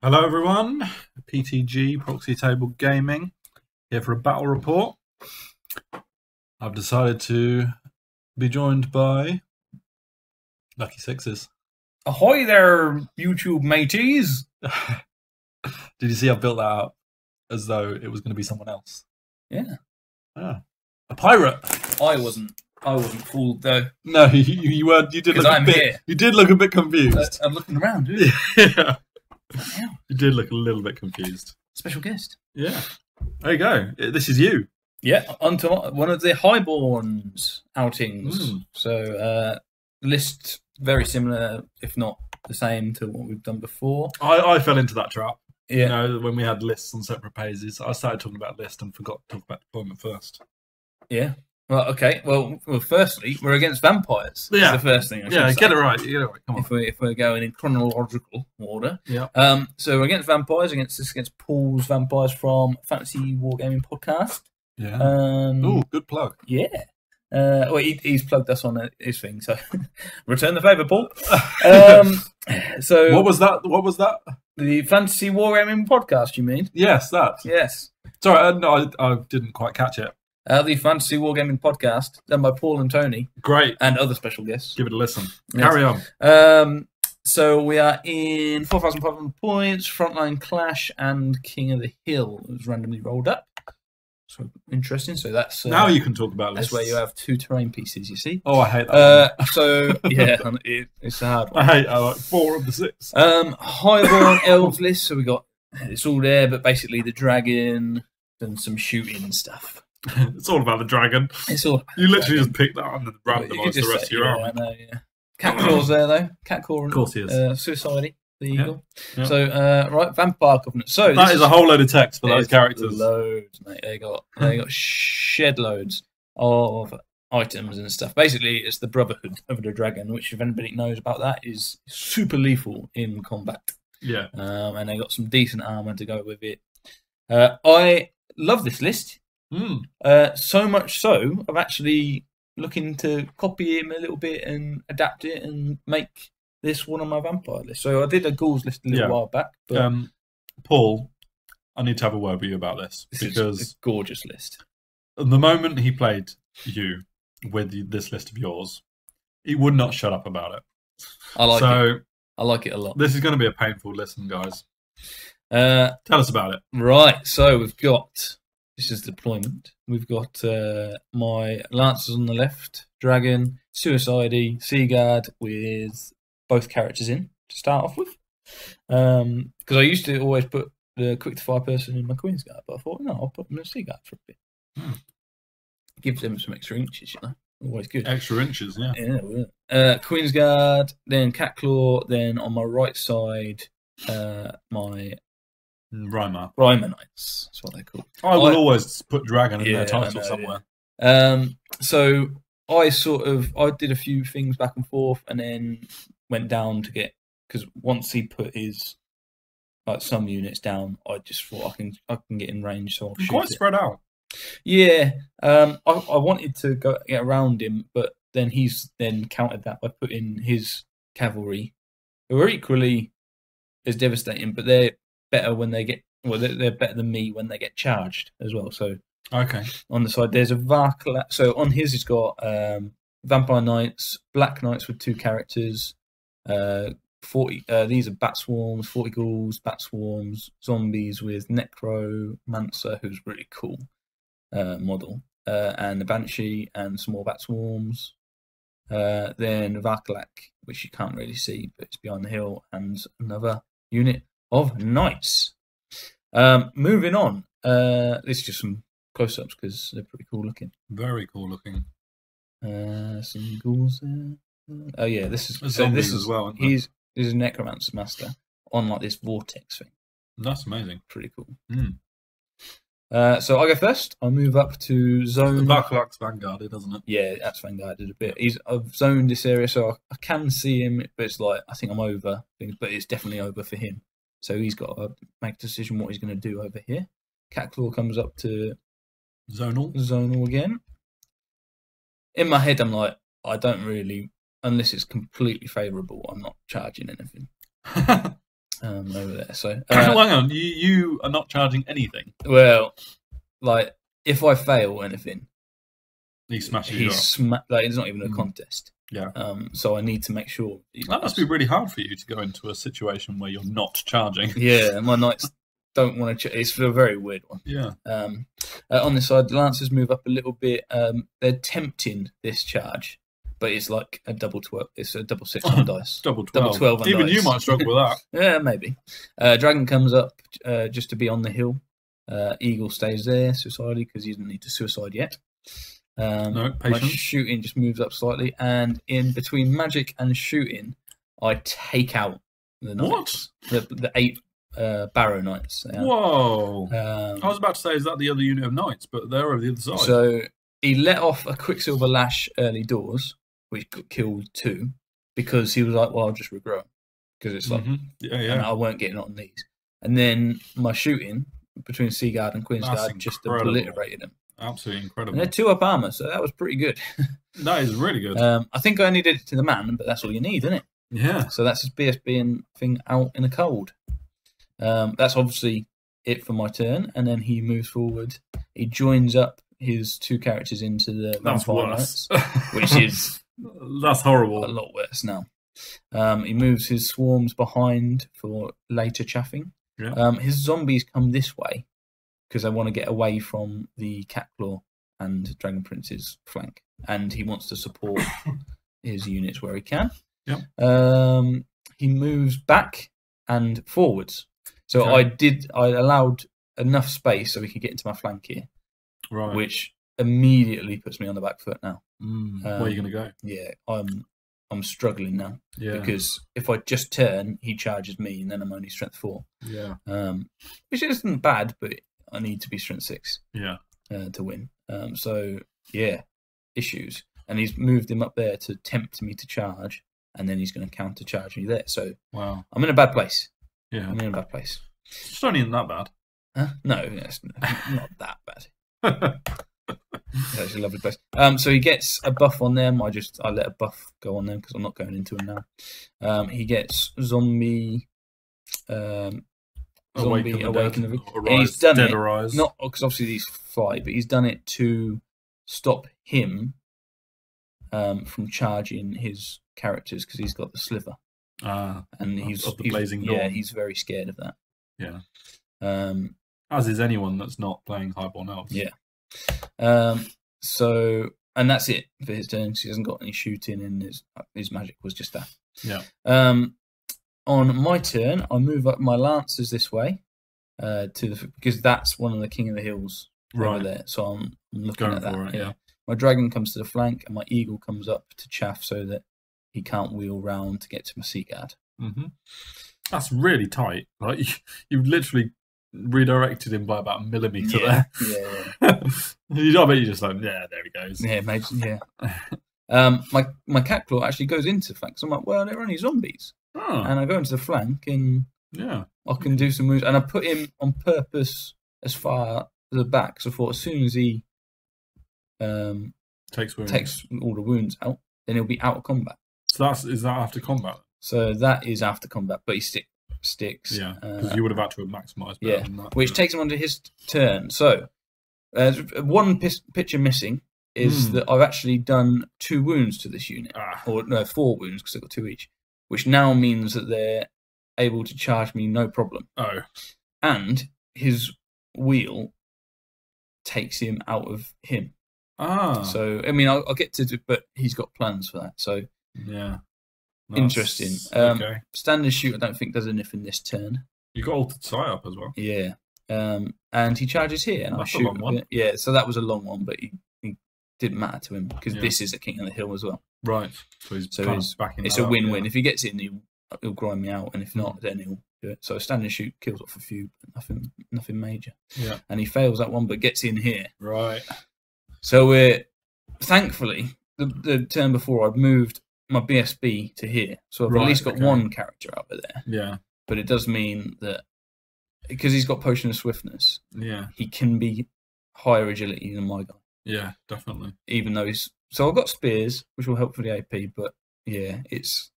Hello everyone, PTG, Proxy Table Gaming, here for a battle report. I've decided to be joined by Lucky Sixes. Ahoy there, YouTube mateys! Did you see I built that up as though it was going to be someone else? Yeah. Ah, a pirate! I wasn't fooled though. No, you weren't. You did look I'm a bit. here. You did look a bit confused. I'm looking around, dude. Yeah, Yeah. you did look a little bit confused. Special guest. Yeah, there you go. This is you. Yeah, onto one of the Highborns outings. So, list very similar, if not the same, to what we've done before. I fell into that trap. Yeah. You know, when we had lists on separate pages, I started talking about list and forgot to talk about deployment first. Yeah. Well, okay. Well, firstly, we're against vampires. Yeah. That's the first thing. Yeah, get it right. Get it right. Come on. If we're going in chronological order. Yeah. So we're against vampires, against Paul's Vampires from Fantasy Wargaming Podcast. Yeah. Oh, good plug. Yeah. Well, he's plugged us on his thing, so return the favour, Paul. So what was that? The Fantasy Wargaming Podcast, you mean? Yes, that. Yes. Sorry, no, I didn't quite catch it. The Fantasy Wargaming Podcast, done by Paul and Tony. Great. And other special guests. Give it a listen. Yes. Carry on. So we are in 4,500 points, Frontline Clash, and King of the Hill. It was randomly rolled up. So interesting. So that's now you can talk about lists. That's where you have 2 terrain pieces, you see. Oh, I hate that. So yeah, it's a hard one. I like 4 of the 6. Highborn Elves list. So we got it's all there, but basically the dragon and some shooting and stuff. It's all about the dragon. It's all. You literally just picked that up and randomised the rest of your army. I know, yeah. Cat Claw's there though. Cat Claw. Of course he is. Suicide. The eagle. Yeah. So right, Vampire Covenant. So that is a whole load of text for those characters. Loads, mate. They got shed loads of items and stuff. Basically, it's the Brotherhood of the Dragon, which, if anybody knows about that, is super lethal in combat. Yeah. And they got some decent armor to go with it. I love this list. So much so, I'm actually looking to copy him a little bit and adapt it and make this one on my vampire list. So I did a ghouls list a little while back. But Paul, I need to have a word with you about this because is a gorgeous list. The moment he played you with this list of yours, he would not shut up about it. I like it a lot. This is going to be a painful listen, guys. Tell us about it. Right. So we've got this is deployment. We've got my Lancers on the left, Dragon, Suicide, Seaguard with both characters in to start off with. Because I used to always put the quick to fire person in my Queen's Guard, but I thought, no, I'll put them in a Seaguard for a bit. Gives them some extra inches, you know. Always good. Extra inches, yeah. Yeah. Queen's Guard, then Cat Claw, then on my right side, my Rhymer Knights. That's what they're called. I will always put Dragon in their title somewhere. Yeah. So I did a few things back and forth, and then went down to get, because once he put his some units down, I just thought I can get in range, so I'll shoot quite spread out. Yeah, I wanted to get around him, but then he's countered that by putting his cavalry, who are equally as devastating, but they're better when they get. Well, they're better than me when they get charged as well. So okay, on the side there's a Varkla. So on his, he's got Vampire Knights, Black Knights with 2 characters. 40. These are Bat Swarms, 40 Ghouls, Bat Swarms, Zombies with Necromancer, who's really cool model, and the Banshee and some more Bat Swarms. Then Varklak, which you can't really see, but it's behind the hill, and another unit of Knights. Moving on. This is just some close-ups because they're pretty cool looking. Very cool looking. Some ghouls there. Oh yeah, this is as well. He's a Necromancer master on like this vortex thing. That's amazing. Pretty cool. So I go first. I'll move up to zone. Varklak's Vanguarded, doesn't it? Yeah, that's Vanguarded a bit. I've zoned this area, so I can see him, but it's like I think I'm over things, but it's definitely over for him. So he's got to make a decision what he's going to do over here. Cat Claw comes up to zonal again. In my head, I'm like, I don't really, unless it's completely favourable, I'm not charging anything. over there. So Hang on, you are not charging anything. well, like if I fail anything, He smashes you up. Like it's not even a contest. Yeah. So I need to make sure. That must be really hard for you to go into a situation where you're not charging. Yeah, my knights don't want to. It's a very weird one. Yeah. On this side, the lancers move up a little bit. They're tempting this charge, but it's like a double 12. It's a double 6 on dice. Double 12. Double 12 on Even dice. you might struggle with that. Yeah, maybe. Dragon comes up just to be on the hill. Eagle stays there, suicidally, because he doesn't need to suicide yet. No, my patience. shooting just moves up slightly, and in between magic and shooting, I take out the knights. What? The 8 Barrow Knights. Whoa! I was about to say, is that the other unit of knights? But they're over the other side. So he let off a Quicksilver Lash early doors, which killed 2, because he was like, "Well, I'll just regrow," because it's like, and I weren't getting on these. And then my shooting between Seaguard and Queensguard just obliterated him. Absolutely incredible. And they're 2 up armor, so that was pretty good. That is really good. I think I only did it to the man, but that's all you need, isn't it? Yeah. So that's his BSB thing out in the cold. That's obviously it for my turn, and then he moves forward. He joins up his 2 characters into the Vampire Knights, which is that's horrible. A lot worse now. He moves his swarms behind for later chaffing. Yeah. His zombies come this way because they want to get away from the Catclaw and Dragon Prince's flank, and he wants to support his units where he can. Yeah. He moves back and forwards. So I allowed enough space so he could get into my flank here, right? Which immediately puts me on the back foot now. Where are you going to go? Yeah, I'm struggling now. Yeah. Because if I just turn, he charges me, and then I'm only strength 4. Yeah. Which isn't bad, but I need to be strength 6. Yeah. To win. So yeah, issues. And he's moved him up there to tempt me to charge, and then he's going to counter charge me there. So wow, I'm in a bad place. Yeah, I'm in a bad place. It's not even that bad. Huh? No, it's not that bad. It's a lovely place. So he gets a buff on them. I let a buff go on them because I'm not going into him now. He gets zombie. Awaken the Arise, he's done dead it arise. Not because obviously these fly, but he's done it to stop him from charging his characters because he's got the sliver. And he's of the blazing dawn. Yeah, he's very scared of that. Yeah. As is anyone that's not playing Highborn Elves. Yeah. So, and that's it for his turn. He hasn't got any shooting, and his magic was just that. Yeah. On my turn, I move up my lancers this way because that's one of the King of the Hills over there. So I'm looking Going at that. for it, yeah. My dragon comes to the flank, and my eagle comes up to chaff so that he can't wheel round to get to my Seaguard. Mm-hmm. That's really tight. Like you've literally redirected him by about a millimetre there. Yeah. I bet you just like, yeah, there he goes. Yeah, maybe. Yeah. My Catclaw actually goes into the flank. So I'm like, well, they're only zombies. Oh. And I go into the flank, and I can do some moves. And I put him on purpose as far to the back. So I thought as soon as he takes all the wounds out, then he'll be out of combat. So is that after combat? So that is after combat, but he sticks. Yeah, because you would have had to have maximised. Yeah, which takes him onto his turn. So one picture missing is that I've actually done 2 wounds to this unit, or no, 4 wounds because I've got 2 each, which now means that they're able to charge me no problem. Oh, and his wheel takes him out of him. So I mean, I'll get to it, but he's got plans for that. So yeah. Interesting. Okay. Standard shoot, I don't think does anything this turn. You got altered sight up as well. Yeah. And he charges here, and I shoot a bit. Yeah, so that was a long one, but he didn't matter to him because this is a King of the Hill as well. Right. So he's backing. It's a win-win. If he gets in, he'll grind me out, and if not, then he'll do it. So standard shoot kills off a few, but nothing major. Yeah. And he fails that one, but gets in here. Right. So we're thankfully the turn before I'd moved my BSB to here, so I've at least got one character over there. Yeah, but it does mean that because he's got Potion of Swiftness, he can be higher agility than my guy. Yeah, definitely. Even though so I've got spears, which will help for the AP, but yeah, it's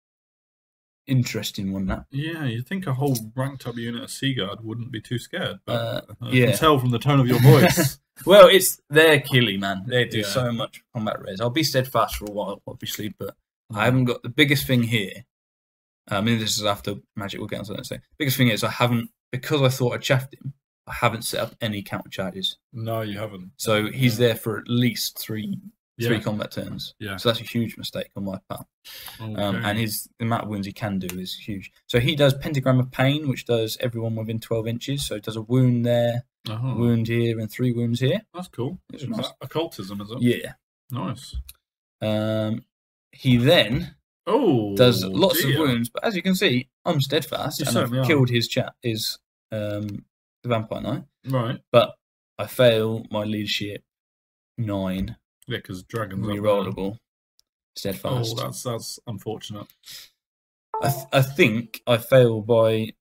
interesting one. That Yeah, you'd think a whole ranked up unit of Seaguard wouldn't be too scared, but I yeah. can tell from the tone of your voice. Well, they're killy, man. They do Yeah. so much combat res. I'll be steadfast for a while, obviously, but I haven't got the biggest thing here. I mean, this is after Magic. We'll get onto that in a second. Biggest thing is I haven't, because I thought I chaffed him, I haven't set up any counter charges. No, you haven't. So he's there for at least three combat turns. Yeah. So that's a huge mistake on my part. Okay. And the amount of wounds he can do is huge. So he does Pentagram of Pain, which does everyone within 12 inches. So he does a wound there, a wound here, and 3 wounds here. That's cool. Is nice. That occultism, is it? Yeah. Nice. He then does lots dear. of wounds, but as you can see, I'm steadfast, and I've killed his the Vampire Knight. Right. But I fail my leadership 9. Yeah, because dragons rerollable. Steadfast. Oh, that's unfortunate. I think I fail by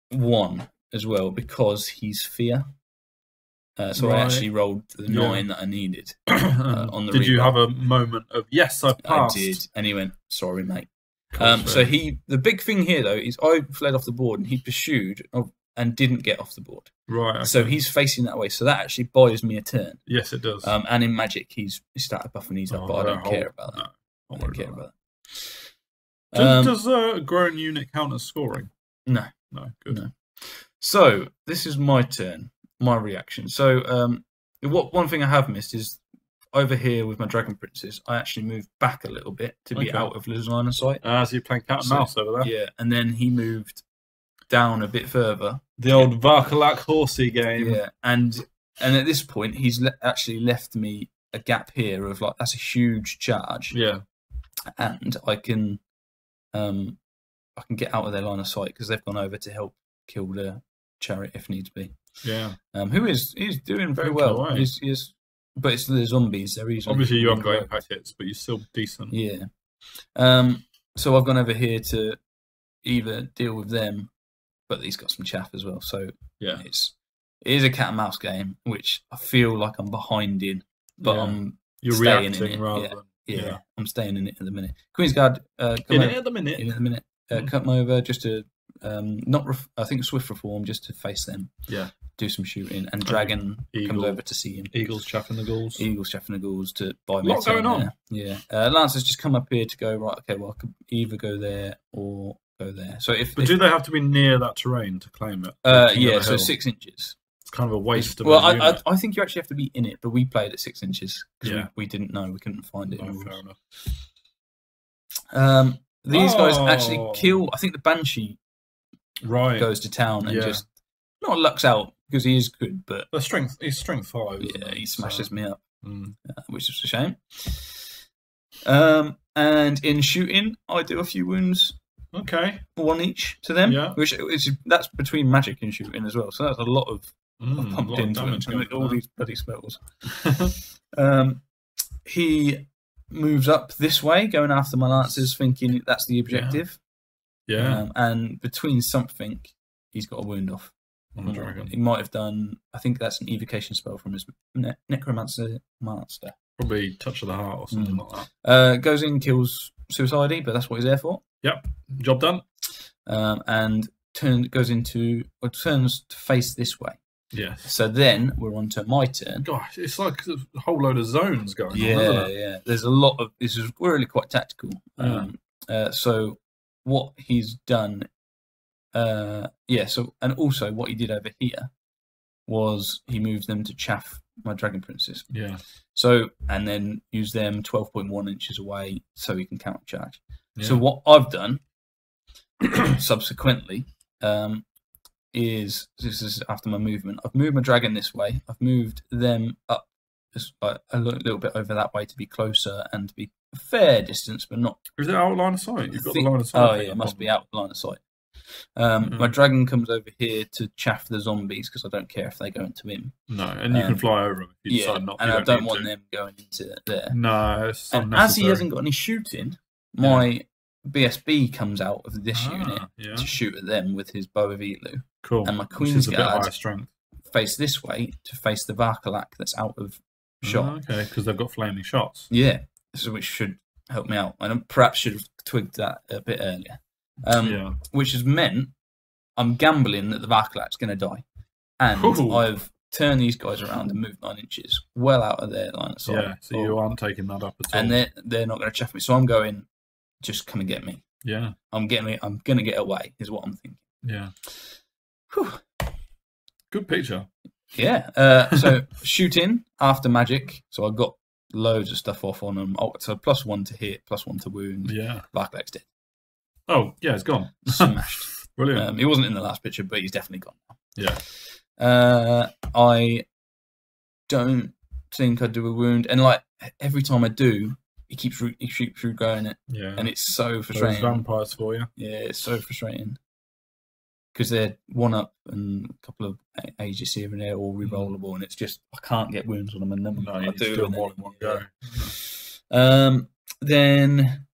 1 as well because he's fear. So I actually rolled the 9 that I needed on the. Did you have a moment of yes, I passed? I did, and he went, "Sorry, mate." So the big thing here though is I fled off the board and he pursued and didn't get off the board. Right. Okay. So he's facing that way. So that actually buys me a turn. Yes, it does. And in Magic, he's started buffing these up, but I don't care about that. No, I don't care about that. Does a grown unit count as scoring? No. No. Good. No. So this is my turn. My reaction. So, one thing I have missed is over here with my Dragon Princes, I actually moved back a little bit to be out of his line of sight. So you're playing cat and mouse over there. Yeah, and then he moved down a bit further. The old Varkalak horsey game. Yeah, and at this point, he's actually left me a gap here of like that's a huge charge. Yeah, and I can get out of their line of sight because they've gone over to help kill the chariot if needs be. Yeah. He's doing very well. He's, but it's the zombies. They're easily obviously you haven't got impact hits, but you're still decent. Yeah. So I've gone over here to either deal with them, but he's got some chaff as well. So yeah, it is a cat and mouse game, which I feel like I'm behind in, but you're staying reacting in it. rather than yeah. I'm staying in it at the minute. Queensguard in it at the minute. Cut them over just to I think Swift Reform just to face them. Yeah. Do some shooting, and Dragon comes over to see him. Eagles chaffing the ghouls. To buy me. What's going on? Yeah. Lance has just come up here to go, right, okay, well, I could either go there or go there. So do they have to be near that terrain to claim it? Yeah, so 6 inches. It's kind of a waste of I think you actually have to be in it, but we played at 6 inches because we didn't know. We couldn't find it. Fair enough. These guys actually kill, I think the Banshee goes to town and just not lucks out because he is good, but he's strength 5. Yeah, he smashes me up, which is a shame. And in shooting, I do a few wounds. Okay, 1 each to them. Yeah, that's between magic and shooting as well. So that's a lot of pumped into all these bloody spells. He moves up this way, going after my lancers, thinking that's the objective. Yeah. And between something, he's got a wound off. On the dragon. He might have done, I think that's an evocation spell from his necromancer master. Probably touch of the heart or something like that. Goes in, kills Suicide, but that's what he's there for. Yep. Job done. And turns to face this way. Yeah. So then we're on to my turn. Gosh, it's like a whole load of zones going on, isn't it? Yeah. There's a lot of, this is really quite tactical. So what he's done, and also what he did over here was he moved them to chaff my Dragon Princes. Yeah. So, and then use them 12.1 inches away so he can counter charge. Yeah. So what I've done subsequently is, this is after my movement, I've moved my dragon this way. I've moved them up just a little bit over that way to be closer and to be a fair distance, but not. Is it out of line of sight? You've got the line of sight. Oh yeah, it must be out of line of sight. My dragon comes over here to chaff the zombies because I don't care if they go into him. No, and you can fly over them if you decide not to. And I don't want them going into there. No, it's and as he hasn't got any shooting, my BSB comes out of this unit to shoot at them with his bow of Elu. Cool. And my Queensguard face this way to face the Varkalak that's out of shot. Okay, because they've got flaming shots. Yeah, which should help me out. And I perhaps should have twigged that a bit earlier. which has meant I'm gambling that the Varkalak's going to die. And I've turned these guys around and moved 9 inches, well out of their line of sight. Yeah, so you aren't taking that up at all. And they're not going to chaff me. So I'm going, just come and get me. Yeah. I'm going to get away, is what I'm thinking. Yeah. Whew. Good picture. Yeah. So shooting after magic. So I got loads of stuff off on them. So +1 to hit, +1 to wound. Yeah. Varkalak's dead. Oh, yeah, it's gone. Smashed. Brilliant. He wasn't in the last picture, but he's definitely gone now. Yeah. I don't think I do a wound, and like every time I do, he keeps regrowing it. Yeah. And it's so frustrating. Those vampires for you. Yeah, it's so frustrating. Because they're 1-up and a couple of ages here and there, all re-rollable, and it's just I can't get wounds on them, and then I do more in one go. Then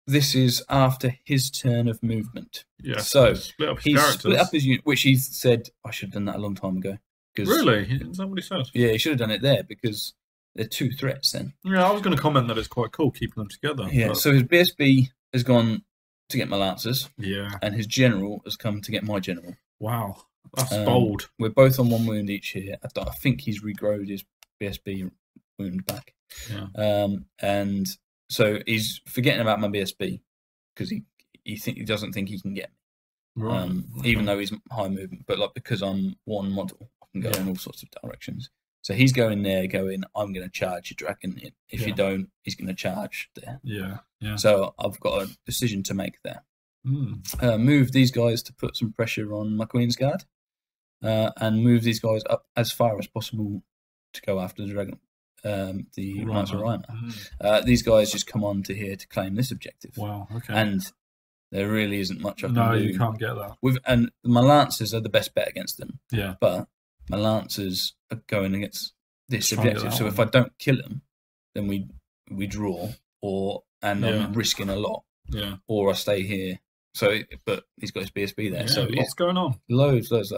this is after his turn of movement. Yeah. So split up his he's characters. split up his unit, which he said I should have done that a long time ago. Really? Is that what he said? Yeah, he should have done it there because they're 2 threats then. Yeah, I was going to comment that it's quite cool keeping them together. Yeah. But... So his BSB has gone to get my lancers. Yeah. And his general has come to get my general. Wow. That's bold. We're both on 1 wound each here. I think he's regrowed his BSB wound back. Yeah. And so he's forgetting about my BSB because he doesn't think he can get me. Right. Even though he's high movement. But like because I'm 1 model, I can go in all sorts of directions. So he's going there, I'm going to charge your dragon. If you don't, he's going to charge there. Yeah, yeah. So I've got a decision to make there. Move these guys to put some pressure on my Queen's Guard, and move these guys up as far as possible to go after the dragon, the Knights of Rhymer. These guys just come on to here to claim this objective. Wow, okay. And there really isn't much I can do. No, you can't get that. And my Lancers are the best bet against them. Yeah. But my Lancers are going against this objective. So if I don't kill them, then we draw, I'm risking a lot. Yeah. Or I stay here. So, but he's got his BSB there. Yeah, so what's going on? Loads. This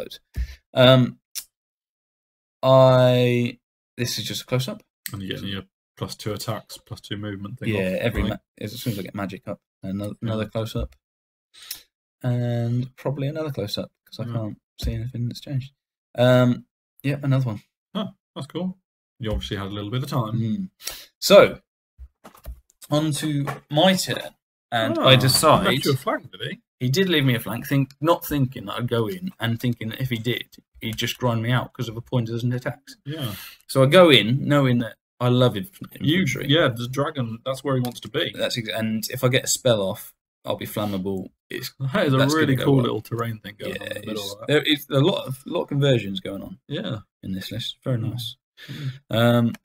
is just a close up. And you're getting your +2 attacks, +2 movement thing. Yeah, as soon as I get magic up, another close up, and probably another close up because I can't see anything that's changed. Yeah, another one. Oh, that's cool. You obviously had a little bit of time. So, on to my turn. And I decide... He left you a flank, did he? He did leave me a flank, not thinking that I'd go in, and thinking that if he did, he'd just grind me out because of a pointers and attacks. Yeah. So I go in, knowing that I love infantry. The dragon, that's where he wants to be. And if I get a spell off, I'll be flammable. That is a really cool little terrain thing going on in the middle of that. There is a lot of conversions going on. Yeah. In this list. Very nice. And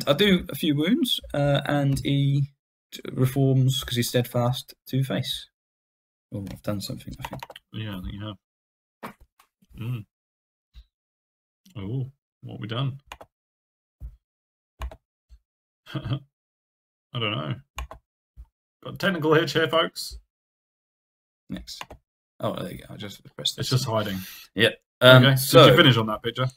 I do a few wounds, and he reforms because he's steadfast to face. Oh, I've done something, I think. Yeah, I think you have. Oh, what have we done? I don't know. Got a technical hitch here, folks. Next. Oh, there you go. I just pressed this. It's just hiding. Yeah. Okay. So, did you finish on that picture?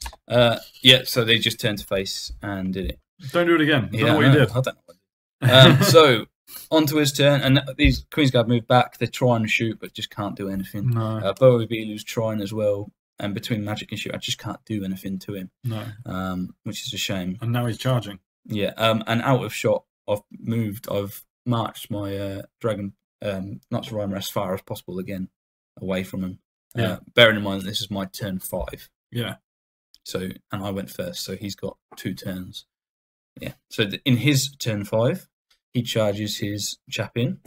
Yeah, so they just turned to face and did it. Don't do it again. I don't know what you did. I don't know what I did. So, onto his turn, and these Queen's Guard move back. They're trying to shoot, but just can't do anything. No. Bowie Beelu's trying as well, and between magic and shoot, I just can't do anything to him. No. Which is a shame. And now he's charging. Yeah. And out of shot, I've marched my dragon Knights of Rhymer as far as possible again, away from him. Yeah. Bearing in mind that this is my turn 5. Yeah. So, and I went first, so he's got 2 turns. Yeah. So in his turn 5, he charges his chap in,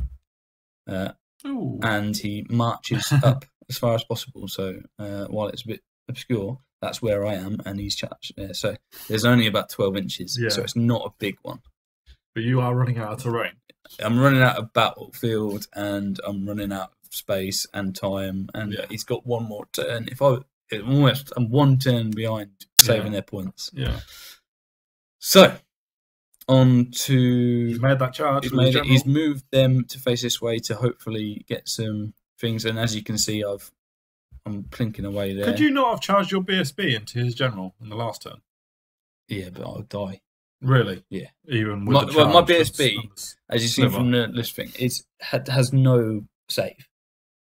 and he marches up as far as possible. So while it's a bit obscure, that's where I am, and he's charged there. So there's only about 12 inches, so it's not a big one. But you are running out of terrain. I'm running out of battlefield, and I'm running out of space and time, and he's got one more turn. I'm 1 turn behind saving their points. Yeah. So on to he's made that charge. He's moved them to face this way to hopefully get some things. And as you can see, I'm plinking away there. Could you not have charged your BSB into his general in the last turn? Yeah, but I'll die. Really? Yeah. Even with My the BSB, as you see from the list thing, has no save.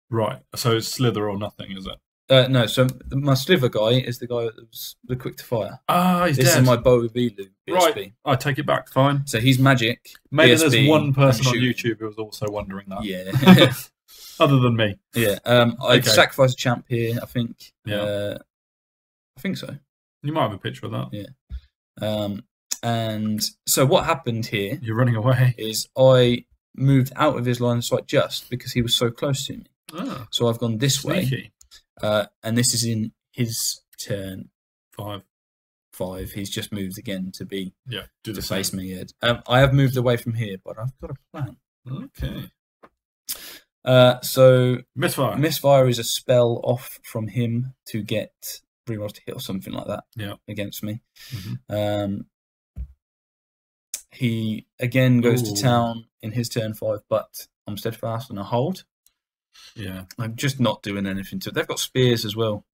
Right. So it's slither or nothing, is it? No. So my sliver guy is the guy that was the quick to fire. Ah, he's This dead. is my Bow Velu BSB. Right. I take it back. Fine. So he's magic. Maybe BSB, there's one person on shooting. YouTube who was also wondering that. Yeah. Other than me. Yeah. I'd sacrifice a champ here, I think. Yeah. I think so. You might have a picture of that. Yeah. And so what happened here? You're running away. Is I moved out of his line of sight just because he was so close to me. Ah, so I've gone this sneaky. way. And this is in his turn. 5. He's just moved again to be to face me. Yeah. I have moved away from here, but I've got a plan. Okay. So Misfire. Misfire is a spell off from him to get rerolls to hit or something like that. Yeah. Against me. Mm-hmm. He again goes to town in his turn 5, but I'm steadfast and I hold. Yeah. I'm just not doing anything to it. They've got spears as well.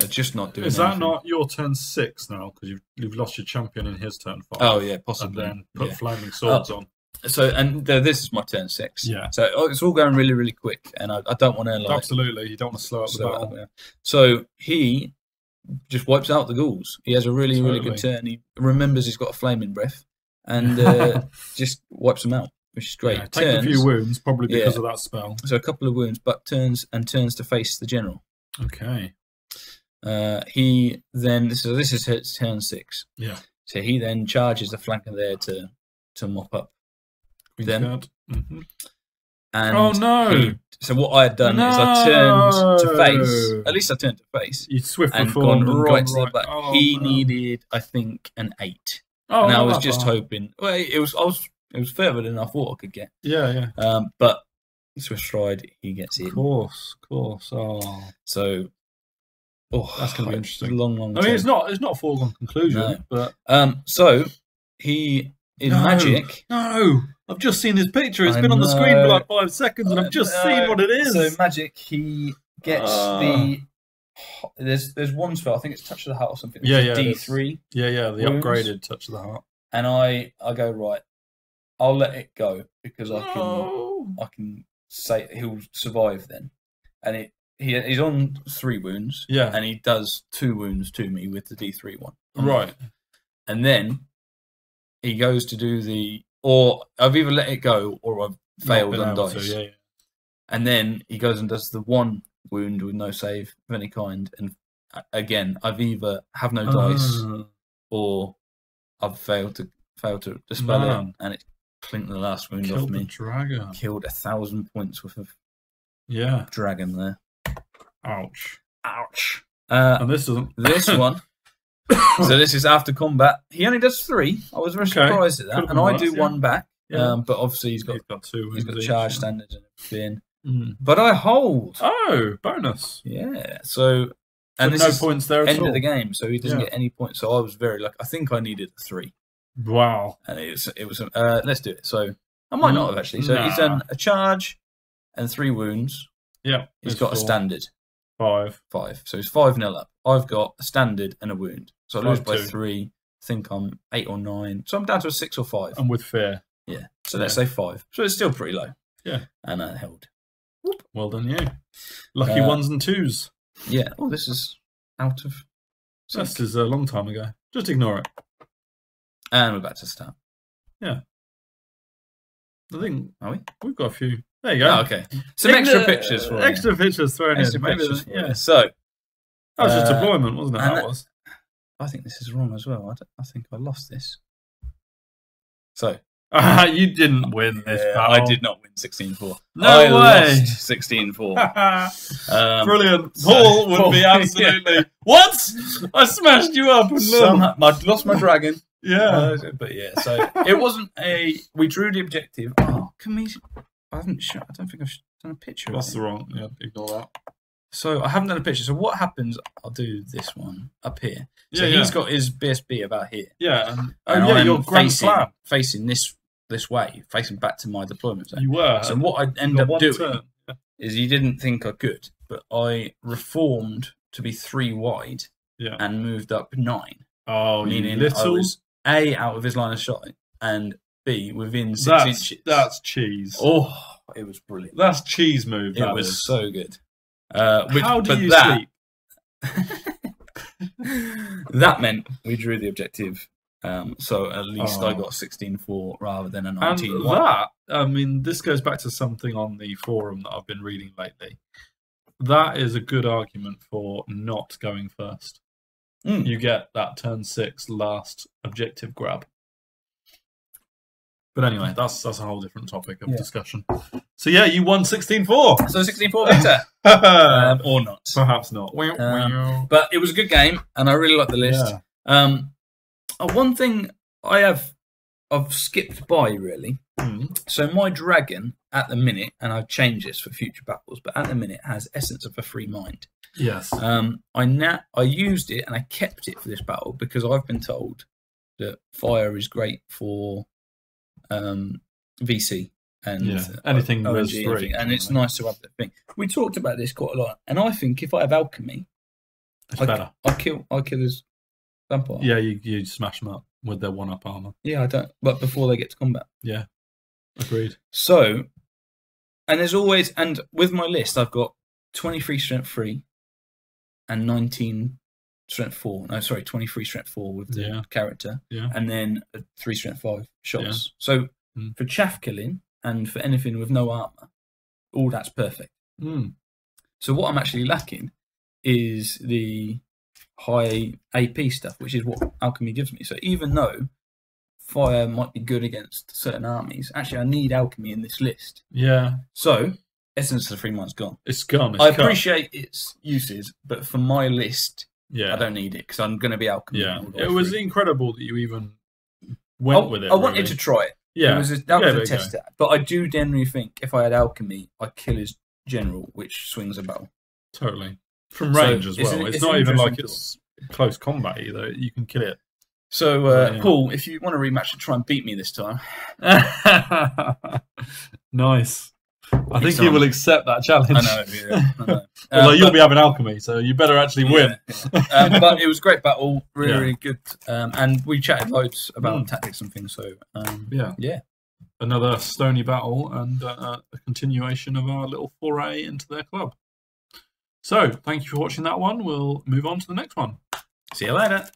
They're just not doing anything. Is that not your turn 6 now? Because you've lost your champion in his turn 5. Oh, yeah, possibly. And then put flaming swords on. So, and this is my turn 6. Yeah. So it's all going really, really quick, and I don't want to Absolutely, you don't want to slow up the battle. Yeah. So he just wipes out the ghouls. He has a really, really good turn. He remembers he's got a flaming breath, and just wipes them out, which is great. Yeah, take a few wounds, probably because of that spell. So a couple of wounds, but turns to face the general. Okay. He then this is his turn 6. Yeah. So he then charges the flanker there to mop up them. Mm-hmm. And oh no! So what I had done is I turned to face. At least I turned to face. You swift and gone right to the back. Oh, he needed, I think, an 8. Oh, and I was just hoping. Well, it was further than I thought I could get. Yeah, yeah. But swift stride, he gets in. Of course. Oh, so. Oh, that's going to be interesting. Long. I mean, it's not a foregone conclusion, but so he is magic. No, I've just seen his picture. It's been on the screen for like 5 seconds, and I've just seen what it is. So magic, he gets there's one spell. I think it's Touch of the Heart or something. Yeah, D3. Yeah, the upgraded Touch of the Heart. And I go right. I'll let it go because I can say he'll survive then, and he's on 3 wounds. Yeah, and he does 2 wounds to me with the D3 one. Right, and then he goes to do or I've either let it go or I've failed on dice. Yeah. And then he goes and does the 1 wound with no save of any kind. And again, I've either have no dice or I've failed to dispel it, and it clinked the last wound off me. Dragon killed 1,000 points worth of dragon there. Ouch. And this doesn't. This one. So this is after combat. He only does 3. I was very surprised at that, and I do 1 back. Yeah. But obviously he's got 2. He's got charge standards and everything. But I hold. Oh, bonus. Yeah. So and no points there at all. End of the game, so he doesn't get any points. So I was very lucky. I think I needed 3. Wow. And it was. Let's do it. So I might not have actually. So he's done a charge and 3 wounds. Yeah. He's got 4. A standard. 5. So he's 5-0 up. I've got a standard and a wound. So I lose by 3. I think I'm 8 or 9. So I'm down to a 6 or 5. And with fear. Yeah. So let's say 5. So it's still pretty low. Yeah. And I held. Whoop. Well done, you. Lucky 1s and 2s. Yeah. Oh, this is out of. This is a long time ago. Just ignore it. And we're back to start. Yeah. I think. Are we? We've got a few. There you go. Oh, okay. Some extra pictures for extra pictures thrown in. Yeah. So that was just deployment, wasn't it? That was. I think this is wrong as well. I think I lost this. So you didn't win this. Pal. I did not win 16-4. No way. Lost 16-4. Brilliant. Paul would be absolutely. What? I smashed you up. I lost my dragon. Yeah. But yeah. So it wasn't a. We drew the objective. Oh, can we? I don't think I've done a picture. That's the wrong. Yeah, ignore that. So I haven't done a picture. So what happens? I'll do this one up here. So he's got his BSB about here. Yeah. And your grand plan facing this way, facing back to my deployment zone. You were. So what I end up doing is you didn't think I could, but I reformed to be 3 wide. Yeah. And moved up 9. Oh, meaning little A, out of his line of sight, and B, within 6 inches. That's cheese. Oh, it was brilliant. That's cheese move. It was so good. How do you sleep? That meant we drew the objective. So at least I got 16-4 rather than a 19-1. And that, I mean, this goes back to something on the forum that I've been reading lately. That is a good argument for not going first. You get that turn 6 last objective grab. But anyway, that's a whole different topic of discussion. So yeah, you won 16-4. So 16-4 Victor. Or not. Perhaps not. But it was a good game, and I really liked the list. Yeah. One thing I've skipped by, really. So my dragon, at the minute, and I've changed this for future battles, but at the minute has Essence of a Free Mind. Yes. I used it, and I kept it for this battle, because I've been told that fire is great for VC and anything ONG, free, and it's nice to have that thing. We talked about this quite a lot, and I think if I have alchemy, it's better. I'll kill his vampire. Yeah, you smash them up with their 1-up armor. Yeah, I don't. But before they get to combat. Yeah, agreed. So, and there's always, and with my list, I've got 23 strength 3 and 19 strength 4. No, sorry, 23 strength 4 with the character. Yeah. And then 3 strength 5 shots. Yeah. So for chaff killing and for anything with no armor, all that's perfect. So what I'm actually lacking is the high AP stuff, which is what alchemy gives me. So even though fire might be good against certain armies, actually I need alchemy in this list. Yeah. So Essence of the Free Mind's gone. It's gone. I appreciate its uses, but for my list, I don't need it because I'm going to be alchemy. Yeah. It was incredible that you even went with it. I wanted to try it. Yeah. That was a test. But I do generally think if I had alchemy, I'd kill his general, which swings a battle. Totally. From range as well. It's not even like it's close combat either. You can kill it. So, Paul, if you want to rematch and try and beat me this time. Nice. I think he will accept that challenge. I know. Although you'll be having alchemy, so you better actually win. But it was a great battle. Really good. And we chatted loads about tactics and things. So, yeah. Another stony battle and a continuation of our little foray into their club. So, thank you for watching that one. We'll move on to the next one. See you later.